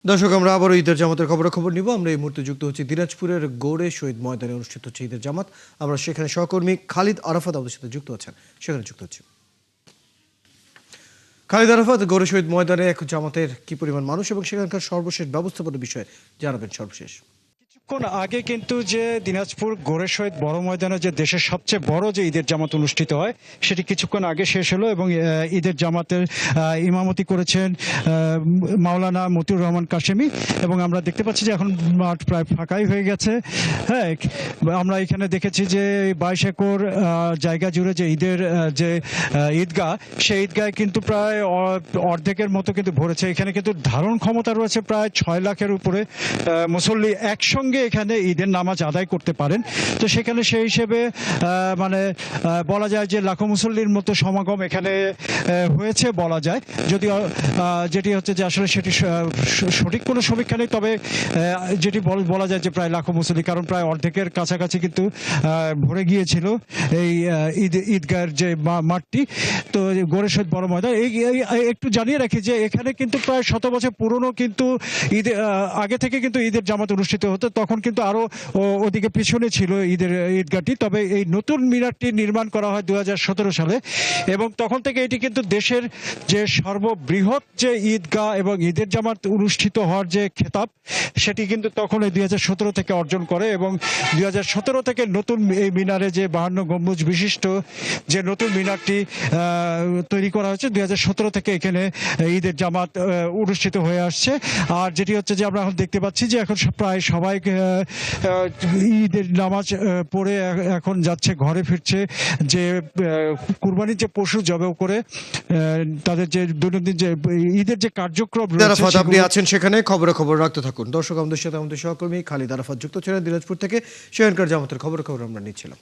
দর্শক, আমরা আবারও ঈদের জামাতের খবর নিব। আমরা এই মুহূর্তে যুক্ত হচ্ছি দিনাজপুরের গৌড়ে শহীদ ময়দানে অনুষ্ঠিত হচ্ছে ঈদের জামাত। আমরা সেখানে সহকর্মী খালিদ আরাফাত আমাদের সাথে যুক্ত আছেন, সেখানে যুক্ত হচ্ছি। খালিদ আরাফাত, গৌড়ে শহীদ ময়দানে এক জামাতের কি পরিমাণ মানুষ এবং সেখানকার সর্বশেষ ব্যবস্থাপনার বিষয়ে জানাবেন সর্বশেষ। কিছুক্ষণ আগে কিন্তু যে দিনাজপুর গৌড়ে শহীদ বড় ময়দানে যে দেশের সবচেয়ে বড় যে ঈদের জামাত অনুষ্ঠিত হয় সেটি কিছুক্ষণ আগে শেষ হলো এবং ঈদের জামাতের ইমামতি করেছেন মাওলানা মতিউর রহমান কাশেমি। এবং আমরা দেখতে পাচ্ছি যে এখন মাঠ প্রায় ফাঁকাই হয়ে গেছে। হ্যাঁ, আমরা এখানে দেখেছি যে 22 একর জায়গা জুড়ে যে ঈদের যে ঈদগাহ, সেই ঈদগাহে কিন্তু প্রায় অর্ধেকের মতো কিন্তু ভরেছে। এখানে কিন্তু ধারণ ক্ষমতা রয়েছে প্রায় 6 লাখের উপরে মুসল্লি একসঙ্গে এখানে ঈদের নামাজ আদায় করতে পারেন। তো সেখানে সেই হিসেবে মানে বলা যায় যে লাখো মুসল্লির মতো সমাগম এখানে হয়েছে বলা যায়। যদিও যেটি হচ্ছে যে আসলে সেটি সঠিক কোনো সমীক্ষা নেই, তবে যেটি বলা যায় যে প্রায় লাখো মুসল্লি, কারণ প্রায় অর্ধেকের কাছাকাছি কিন্তু ভরে গিয়েছিল এই ঈদগাহের যে মাঠটি। তো গৌড়ে শহীদ বড় ময়দান একটু জানিয়ে রাখি যে এখানে কিন্তু প্রায় 100 বছর পুরনো কিন্তু ঈদের আগে থেকে কিন্তু ঈদের জামাত অনুষ্ঠিত হতো। তখন কিন্তু আরো ওদিকে পিছনে ছিল ঈদগাহটি, তবে এই নতুন মিনারটি নির্মাণ করা হয় 2017 সালে এবং তখন থেকে এটি কিন্তু দেশের যে সর্ববৃহৎ যে ঈদগাহ এবং ঈদের জামাত অনুষ্ঠিত হওয়ার যে খেতাব, সেটি কিন্তু তখন এই 2017 থেকে অর্জন করে। এবং 2017 থেকে নতুন এই মিনারে যে 52 গম্বুজ বিশিষ্ট যে নতুন মিনারটি তৈরি করা হয়েছে, 2017 থেকে এখানে ঈদের জামাত অনুষ্ঠিত হয়ে আসছে। আর যেটি হচ্ছে যে আমরা এখন দেখতে পাচ্ছি যে এখন প্রায় সবাই ঈদের নামাজ পড়ে এখন যাচ্ছে, ঘরে ফিরছে। যে কুরবানির যে পশু জবাই করে তাদের যে দৈনন্দিন যে ঈদের যে কার্যক্রম রয়েছে, আপনি আছেন সেখানে, খবর রাখতে থাকুন। দর্শক, আমাদের সাথে আমাদের সহকর্মী খালিদ আরাফাত যুক্ত ছিলেন দিনাজপুর থেকে। সেখানকার জামাতের খবর আমরা নিচ্ছিলাম।